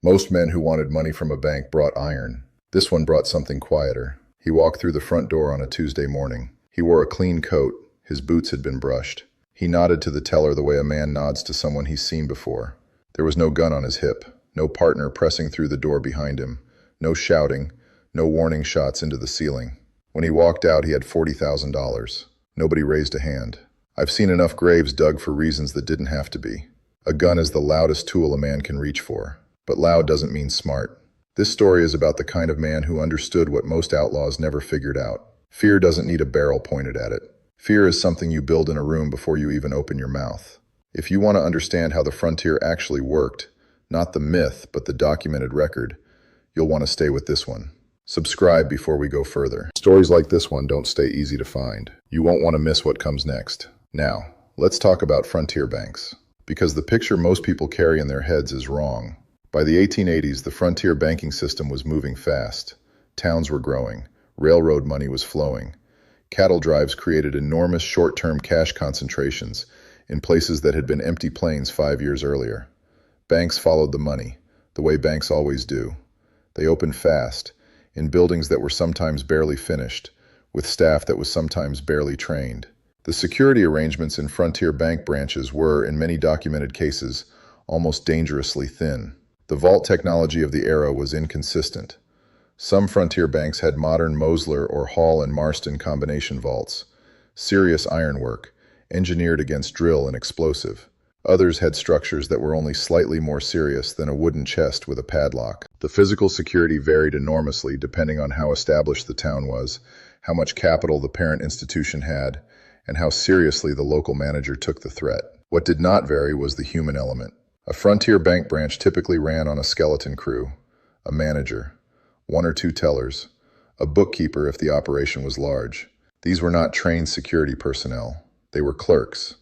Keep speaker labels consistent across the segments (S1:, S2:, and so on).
S1: Most men who wanted money from a bank brought iron. This one brought something quieter. He walked through the front door on a Tuesday morning. He wore a clean coat. His boots had been brushed. He nodded to the teller the way a man nods to someone he's seen before. There was no gun on his hip, no partner pressing through the door behind him, no shouting, no warning shots into the ceiling. When he walked out, he had $40,000. Nobody raised a hand. I've seen enough graves dug for reasons that didn't have to be. A gun is the loudest tool a man can reach for, but loud doesn't mean smart. This story is about the kind of man who understood what most outlaws never figured out. Fear doesn't need a barrel pointed at it. Fear is something you build in a room before you even open your mouth. If you want to understand how the frontier actually worked, not the myth, but the documented record, you'll want to stay with this one. Subscribe before we go further. Stories like this one don't stay easy to find. You won't want to miss what comes next. Now, let's talk about frontier banks. Because the picture most people carry in their heads is wrong. By the 1880s, the frontier banking system was moving fast. Towns were growing. Railroad money was flowing. Cattle drives created enormous short-term cash concentrations in places that had been empty plains 5 years earlier. Banks followed the money, the way banks always do. They opened fast, in buildings that were sometimes barely finished, with staff that was sometimes barely trained. The security arrangements in frontier bank branches were, in many documented cases, almost dangerously thin. The vault technology of the era was inconsistent. Some frontier banks had modern Mosler or Hall and Marston combination vaults, serious ironwork, engineered against drill and explosive. Others had structures that were only slightly more serious than a wooden chest with a padlock. The physical security varied enormously depending on how established the town was, how much capital the parent institution had, and how seriously the local manager took the threat. What did not vary was the human element. A frontier bank branch typically ran on a skeleton crew, a manager, 1 or 2 tellers, a bookkeeper if the operation was large. These were not trained security personnel. They were clerks.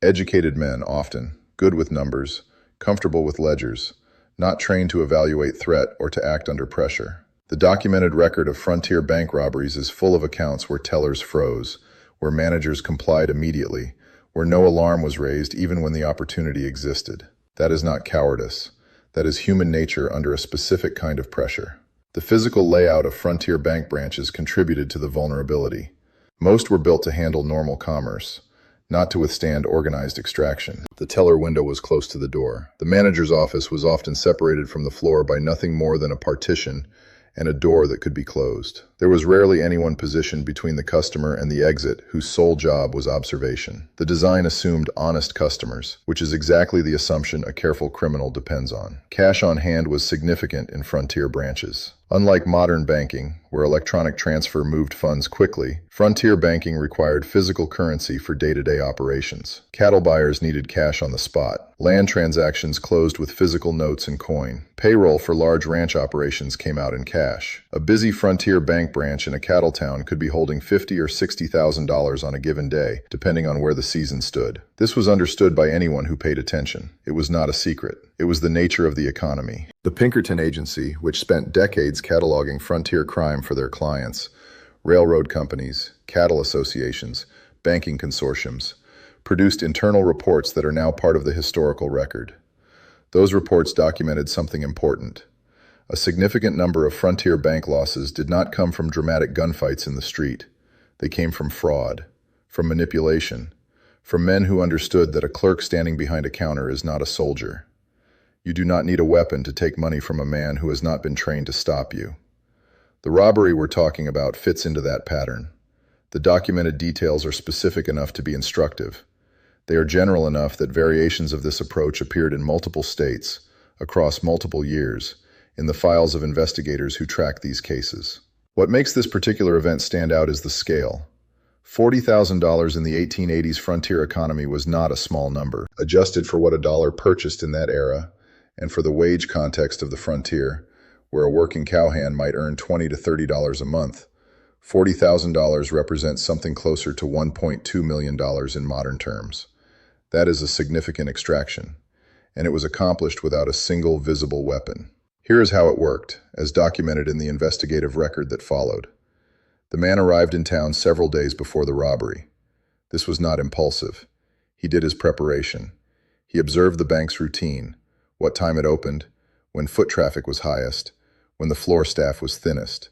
S1: Educated men often, good with numbers, comfortable with ledgers, not trained to evaluate threat or to act under pressure. The documented record of frontier bank robberies is full of accounts where tellers froze, where managers complied immediately, where no alarm was raised even when the opportunity existed. That is not cowardice. That is human nature under a specific kind of pressure. The physical layout of frontier bank branches contributed to the vulnerability. Most were built to handle normal commerce, not to withstand organized extraction. The teller window was close to the door. The manager's office was often separated from the floor by nothing more than a partition and a door that could be closed. There was rarely anyone positioned between the customer and the exit whose sole job was observation. The design assumed honest customers, which is exactly the assumption a careful criminal depends on. Cash on hand was significant in frontier branches. Unlike modern banking, where electronic transfer moved funds quickly, frontier banking required physical currency for day-to-day operations. Cattle buyers needed cash on the spot. Land transactions closed with physical notes and coin. Payroll for large ranch operations came out in cash. A busy frontier bank branch in a cattle town could be holding $50,000 or $60,000 on a given day, depending on where the season stood. This was understood by anyone who paid attention. It was not a secret. It was the nature of the economy. The Pinkerton Agency, which spent decades cataloging frontier crime for their clients, railroad companies, cattle associations, banking consortiums, produced internal reports that are now part of the historical record. Those reports documented something important. A significant number of frontier bank losses did not come from dramatic gunfights in the street. They came from fraud, from manipulation, from men who understood that a clerk standing behind a counter is not a soldier. You do not need a weapon to take money from a man who has not been trained to stop you. The robbery we're talking about fits into that pattern. The documented details are specific enough to be instructive. They are general enough that variations of this approach appeared in multiple states, across multiple years, in the files of investigators who track these cases. What makes this particular event stand out is the scale. $40,000 in the 1880s frontier economy was not a small number. Adjusted for what a dollar purchased in that era, and for the wage context of the frontier, where a working cowhand might earn $20 to $30 a month, $40,000 represents something closer to $1.2 million in modern terms. That is a significant extraction, and it was accomplished without a single visible weapon. Here is how it worked, as documented in the investigative record that followed. The man arrived in town several days before the robbery. This was not impulsive. He did his preparation. He observed the bank's routine, what time it opened, when foot traffic was highest, when the floor staff was thinnest.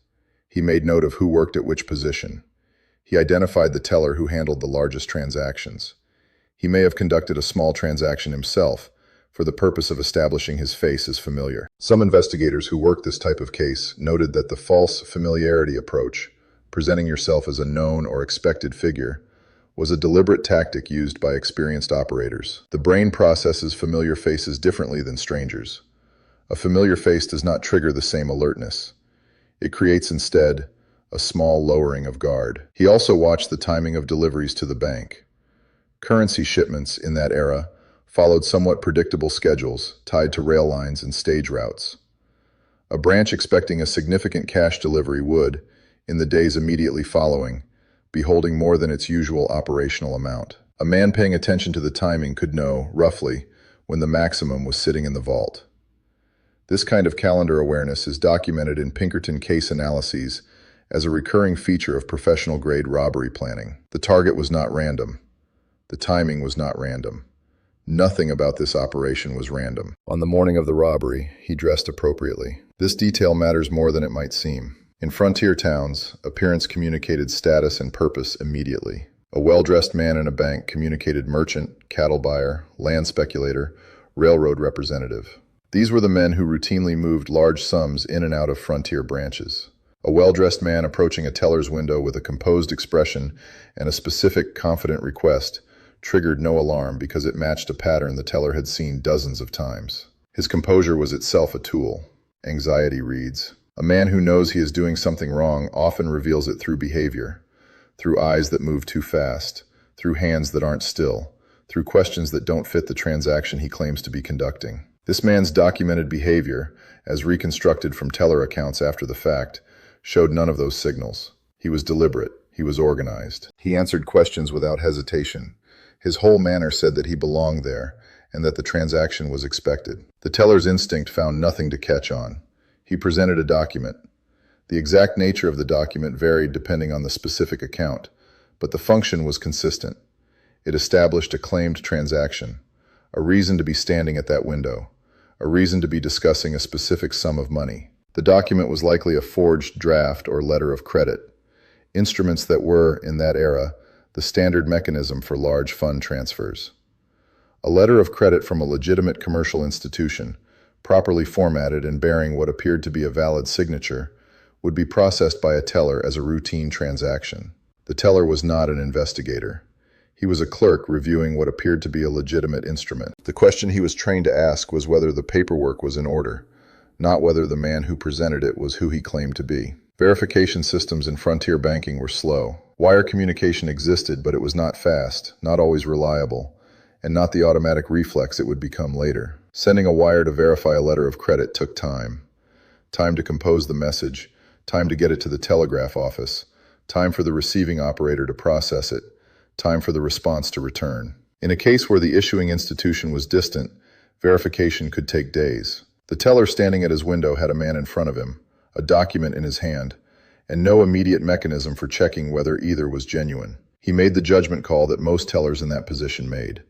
S1: He made note of who worked at which position. He identified the teller who handled the largest transactions. He may have conducted a small transaction himself for the purpose of establishing his face as familiar. Some investigators who worked this type of case noted that the false familiarity approach, presenting yourself as a known or expected figure, was a deliberate tactic used by experienced operators. The brain processes familiar faces differently than strangers. A familiar face does not trigger the same alertness. It creates instead a small lowering of guard. He also watched the timing of deliveries to the bank. Currency shipments in that era followed somewhat predictable schedules tied to rail lines and stage routes. A branch expecting a significant cash delivery would, in the days immediately following, be holding more than its usual operational amount. A man paying attention to the timing could know, roughly, when the maximum was sitting in the vault. This kind of calendar awareness is documented in Pinkerton case analyses as a recurring feature of professional-grade robbery planning. The target was not random. The timing was not random. Nothing about this operation was random. On the morning of the robbery, he dressed appropriately. This detail matters more than it might seem. In frontier towns, appearance communicated status and purpose immediately. A well-dressed man in a bank communicated merchant, cattle buyer, land speculator, railroad representative. These were the men who routinely moved large sums in and out of frontier branches. A well-dressed man approaching a teller's window with a composed expression and a specific, confident request triggered no alarm because it matched a pattern the teller had seen dozens of times. His composure was itself a tool. Anxiety reads, "A man who knows he is doing something wrong often reveals it through behavior, through eyes that move too fast, through hands that aren't still, through questions that don't fit the transaction he claims to be conducting." This man's documented behavior, as reconstructed from teller accounts after the fact, showed none of those signals. He was deliberate. He was organized. He answered questions without hesitation. His whole manner said that he belonged there and that the transaction was expected. The teller's instinct found nothing to catch on. He presented a document. The exact nature of the document varied depending on the specific account, but the function was consistent. It established a claimed transaction, a reason to be standing at that window, a reason to be discussing a specific sum of money. The document was likely a forged draft or letter of credit, instruments that were, in that era, the standard mechanism for large fund transfers. A letter of credit from a legitimate commercial institution, properly formatted and bearing what appeared to be a valid signature, would be processed by a teller as a routine transaction. The teller was not an investigator. He was a clerk reviewing what appeared to be a legitimate instrument. The question he was trained to ask was whether the paperwork was in order, not whether the man who presented it was who he claimed to be. Verification systems in frontier banking were slow. Wire communication existed, but it was not fast, not always reliable, and not the automatic reflex it would become later. Sending a wire to verify a letter of credit took time. Time to compose the message, time to get it to the telegraph office, time for the receiving operator to process it, time for the response to return. In a case where the issuing institution was distant, verification could take days. The teller standing at his window had a man in front of him, a document in his hand, and no immediate mechanism for checking whether either was genuine. He made the judgment call that most tellers in that position made.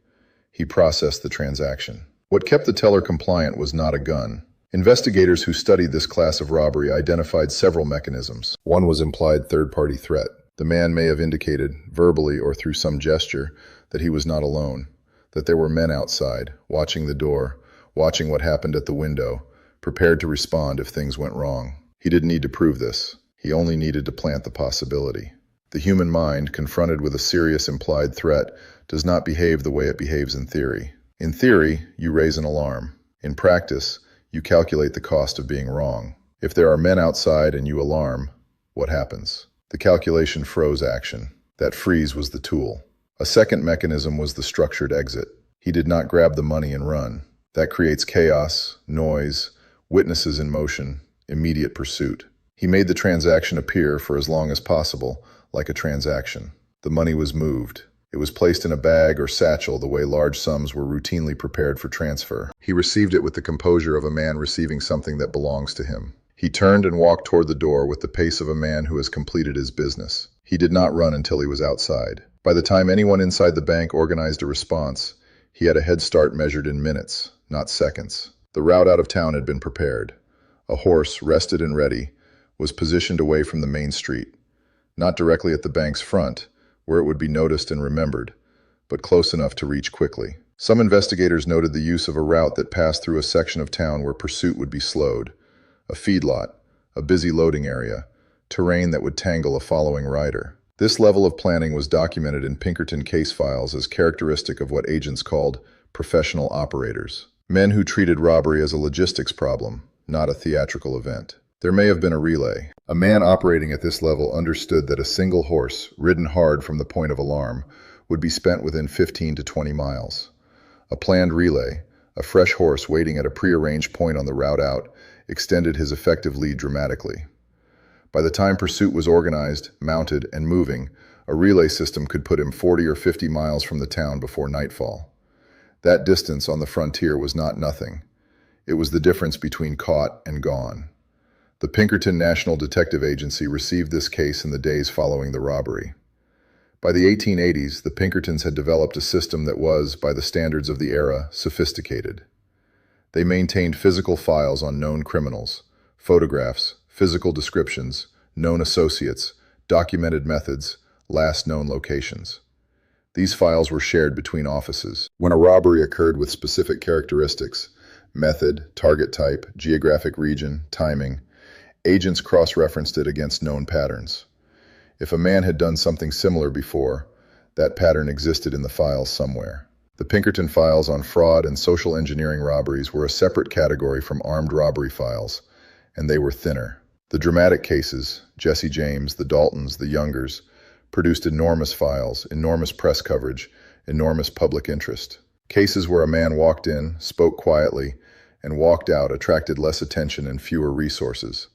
S1: He processed the transaction. What kept the teller compliant was not a gun. Investigators who studied this class of robbery identified several mechanisms. One was implied third-party threat. The man may have indicated, verbally or through some gesture, that he was not alone, that there were men outside, watching the door, watching what happened at the window, prepared to respond if things went wrong. He didn't need to prove this. He only needed to plant the possibility. The human mind, confronted with a serious implied threat, does not behave the way it behaves in theory. In theory, you raise an alarm. In practice, you calculate the cost of being wrong. If there are men outside and you alarm, what happens? The calculation froze action. That freeze was the tool. A second mechanism was the structured exit. He did not grab the money and run. That creates chaos, noise, witnesses in motion, immediate pursuit. He made the transaction appear, for as long as possible, like a transaction. The money was moved. It was placed in a bag or satchel the way large sums were routinely prepared for transfer. He received it with the composure of a man receiving something that belongs to him. He turned and walked toward the door with the pace of a man who has completed his business. He did not run until he was outside. By the time anyone inside the bank organized a response, he had a head start measured in minutes, not seconds. The route out of town had been prepared. A horse, rested and ready, was positioned away from the main street, not directly at the bank's front, where it would be noticed and remembered, but close enough to reach quickly. Some investigators noted the use of a route that passed through a section of town where pursuit would be slowed, a feedlot, a busy loading area, terrain that would tangle a following rider. This level of planning was documented in Pinkerton case files as characteristic of what agents called professional operators, men who treated robbery as a logistics problem, not a theatrical event. There may have been a relay. A man operating at this level understood that a single horse, ridden hard from the point of alarm, would be spent within 15 to 20 miles. A planned relay, a fresh horse waiting at a prearranged point on the route out, extended his effective lead dramatically. By the time pursuit was organized, mounted, and moving, a relay system could put him 40 or 50 miles from the town before nightfall. That distance on the frontier was not nothing. It was the difference between caught and gone. The Pinkerton National Detective Agency received this case in the days following the robbery. By the 1880s, the Pinkertons had developed a system that was, by the standards of the era, sophisticated. They maintained physical files on known criminals, photographs, physical descriptions, known associates, documented methods, last known locations. These files were shared between offices. When a robbery occurred with specific characteristics, method, target type, geographic region, timing, agents cross-referenced it against known patterns. If a man had done something similar before, that pattern existed in the files somewhere. The Pinkerton files on fraud and social engineering robberies were a separate category from armed robbery files, and they were thinner. The dramatic cases, Jesse James, the Daltons, the Youngers, produced enormous files, enormous press coverage, enormous public interest. Cases where a man walked in, spoke quietly, and walked out attracted less attention and fewer resources.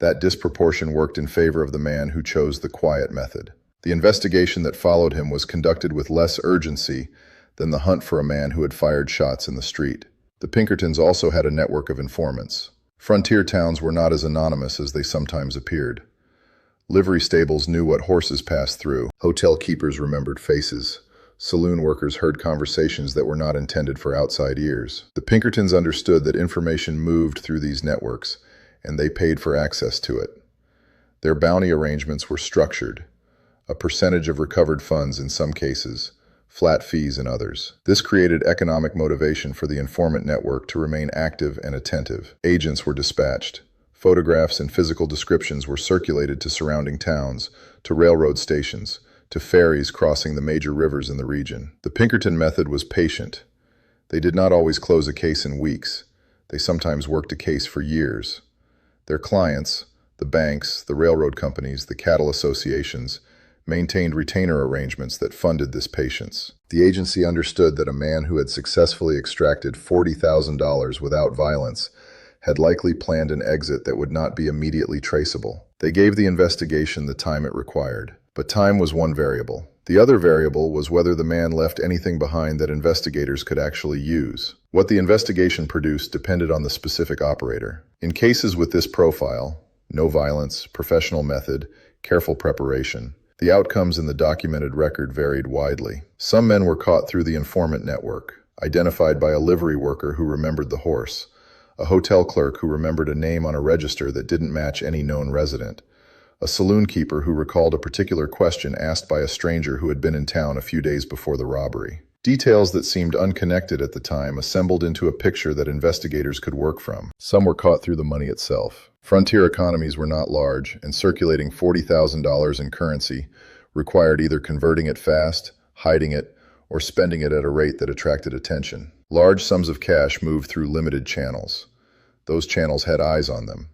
S1: That disproportion worked in favor of the man who chose the quiet method. The investigation that followed him was conducted with less urgency than the hunt for a man who had fired shots in the street. The Pinkertons also had a network of informants. Frontier towns were not as anonymous as they sometimes appeared. Livery stables knew what horses passed through. Hotel keepers remembered faces. Saloon workers heard conversations that were not intended for outside ears. The Pinkertons understood that information moved through these networks, and they paid for access to it. Their bounty arrangements were structured, a percentage of recovered funds in some cases, flat fees in others. This created economic motivation for the informant network to remain active and attentive. Agents were dispatched. Photographs and physical descriptions were circulated to surrounding towns, to railroad stations, to ferries crossing the major rivers in the region. The Pinkerton method was patient. They did not always close a case in weeks. They sometimes worked a case for years. Their clients, the banks, the railroad companies, the cattle associations, maintained retainer arrangements that funded this patience. The agency understood that a man who had successfully extracted $40,000 without violence had likely planned an exit that would not be immediately traceable. They gave the investigation the time it required. But time was one variable. The other variable was whether the man left anything behind that investigators could actually use. What the investigation produced depended on the specific operator. In cases with this profile, no violence, professional method, careful preparation, the outcomes in the documented record varied widely. Some men were caught through the informant network, identified by a livery worker who remembered the horse, a hotel clerk who remembered a name on a register that didn't match any known resident, a saloon keeper who recalled a particular question asked by a stranger who had been in town a few days before the robbery. Details that seemed unconnected at the time assembled into a picture that investigators could work from. Some were caught through the money itself. Frontier economies were not large, and circulating $40,000 in currency required either converting it fast, hiding it, or spending it at a rate that attracted attention. Large sums of cash moved through limited channels. Those channels had eyes on them.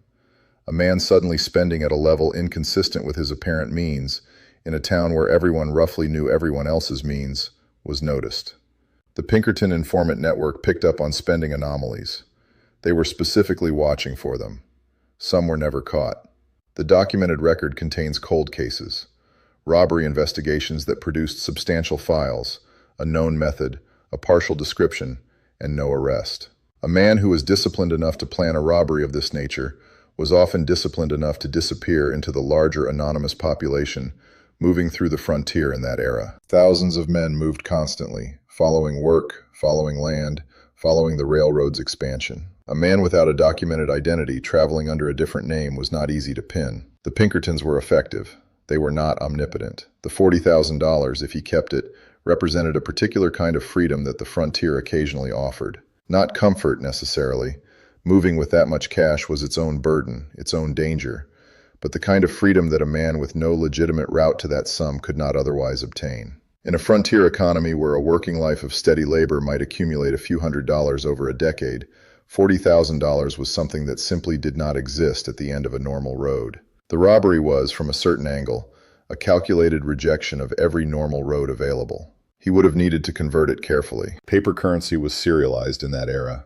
S1: A man suddenly spending at a level inconsistent with his apparent means, in a town where everyone roughly knew everyone else's means, was noticed. The Pinkerton informant network picked up on spending anomalies. They were specifically watching for them. Some were never caught. The documented record contains cold cases, robbery investigations that produced substantial files, a known method, a partial description, and no arrest. A man who was disciplined enough to plan a robbery of this nature was often disciplined enough to disappear into the larger anonymous population moving through the frontier in that era. Thousands of men moved constantly, following work, following land, following the railroad's expansion. A man without a documented identity traveling under a different name was not easy to pin. The Pinkertons were effective. They were not omnipotent. The $40,000, if he kept it, represented a particular kind of freedom that the frontier occasionally offered. Not comfort, necessarily. Moving with that much cash was its own burden, its own danger, but the kind of freedom that a man with no legitimate route to that sum could not otherwise obtain. In a frontier economy where a working life of steady labor might accumulate a few $100s over a decade, $40,000 was something that simply did not exist at the end of a normal road. The robbery was, from a certain angle, a calculated rejection of every normal road available. He would have needed to convert it carefully. Paper currency was serialized in that era,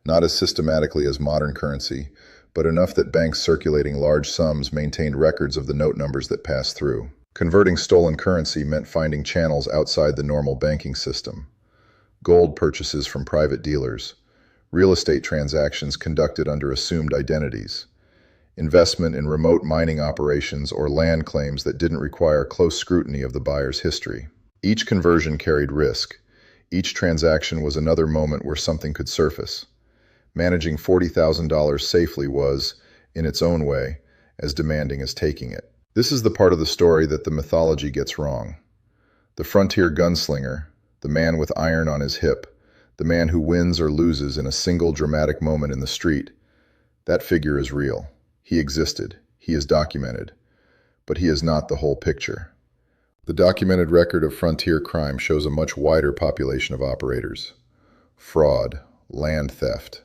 S1: not as systematically as modern currency, but enough that banks circulating large sums maintained records of the note numbers that passed through. Converting stolen currency meant finding channels outside the normal banking system. Gold purchases from private dealers, real estate transactions conducted under assumed identities, investment in remote mining operations or land claims that didn't require close scrutiny of the buyer's history. Each conversion carried risk. Each transaction was another moment where something could surface. Managing $40,000 safely was, in its own way, as demanding as taking it. This is the part of the story that the mythology gets wrong. The frontier gunslinger, the man with iron on his hip, the man who wins or loses in a single dramatic moment in the street, that figure is real. He existed. He is documented. But he is not the whole picture. The documented record of frontier crime shows a much wider population of operators. Fraud, land theft,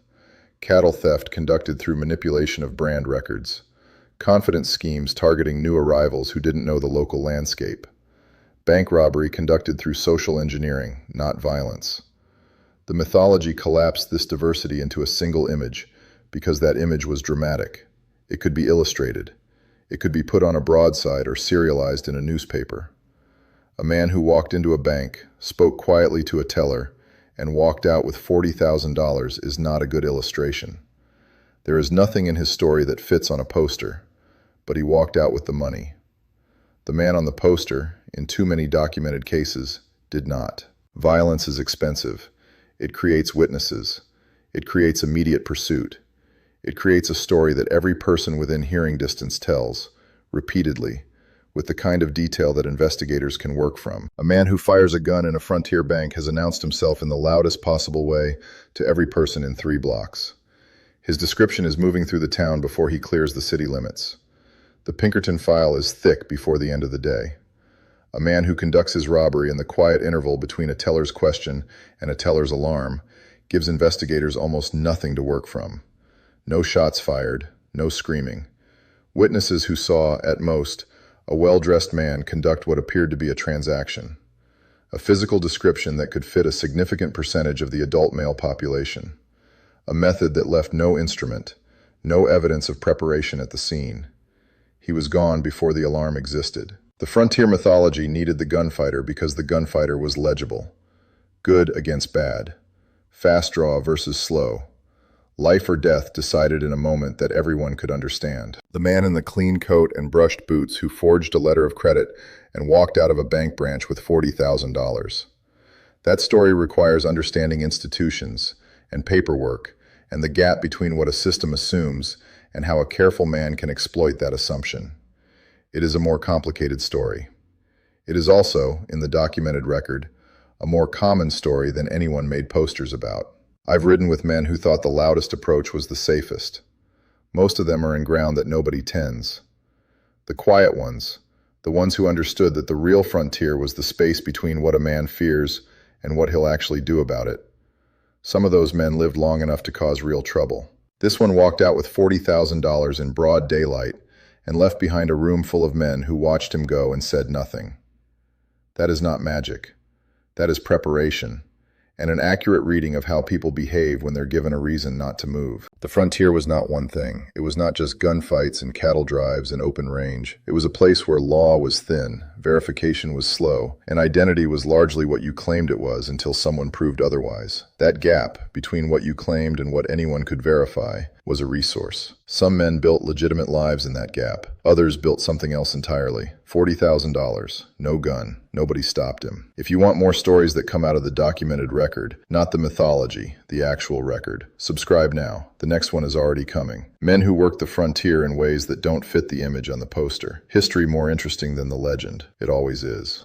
S1: cattle theft conducted through manipulation of brand records, confidence schemes targeting new arrivals who didn't know the local landscape, bank robbery conducted through social engineering, not violence. The mythology collapsed this diversity into a single image because that image was dramatic. It could be illustrated. It could be put on a broadside or serialized in a newspaper. A man who walked into a bank, spoke quietly to a teller, and walked out with $40,000 is not a good illustration. There is nothing in his story that fits on a poster, but he walked out with the money. The man on the poster, in too many documented cases, did not. Violence is expensive. It creates witnesses. It creates immediate pursuit. It creates a story that every person within hearing distance tells, repeatedly, with the kind of detail that investigators can work from. A man who fires a gun in a frontier bank has announced himself in the loudest possible way to every person in 3 blocks. His description is moving through the town before he clears the city limits. The Pinkerton file is thick before the end of the day. A man who conducts his robbery in the quiet interval between a teller's question and a teller's alarm gives investigators almost nothing to work from. No shots fired, no screaming. Witnesses who saw, at most, a well-dressed man conduct what appeared to be a transaction. A physical description that could fit a significant percentage of the adult male population. A method that left no instrument, no evidence of preparation at the scene. He was gone before the alarm existed. The frontier mythology needed the gunfighter because the gunfighter was legible. Good against bad. Fast draw versus slow. Life or death decided in a moment that everyone could understand. The man in the clean coat and brushed boots who forged a letter of credit and walked out of a bank branch with $40,000. That story requires understanding institutions and paperwork and the gap between what a system assumes and how a careful man can exploit that assumption. It is a more complicated story. It is also, in the documented record, a more common story than anyone made posters about. I've ridden with men who thought the loudest approach was the safest. Most of them are in ground that nobody tends. The quiet ones, the ones who understood that the real frontier was the space between what a man fears and what he'll actually do about it. Some of those men lived long enough to cause real trouble. This one walked out with $40,000 in broad daylight and left behind a room full of men who watched him go and said nothing. That is not magic. That is preparation, and an accurate reading of how people behave when they're given a reason not to move. The frontier was not one thing. It was not just gunfights and cattle drives and open range. It was a place where law was thin, verification was slow, and identity was largely what you claimed it was until someone proved otherwise. That gap between what you claimed and what anyone could verify was a resource. Some men built legitimate lives in that gap. Others built something else entirely. $40,000. No gun. Nobody stopped him. If you want more stories that come out of the documented record, not the mythology, the actual record, subscribe now. The next one is already coming. Men who work the frontier in ways that don't fit the image on the poster. History more interesting than the legend. It always is.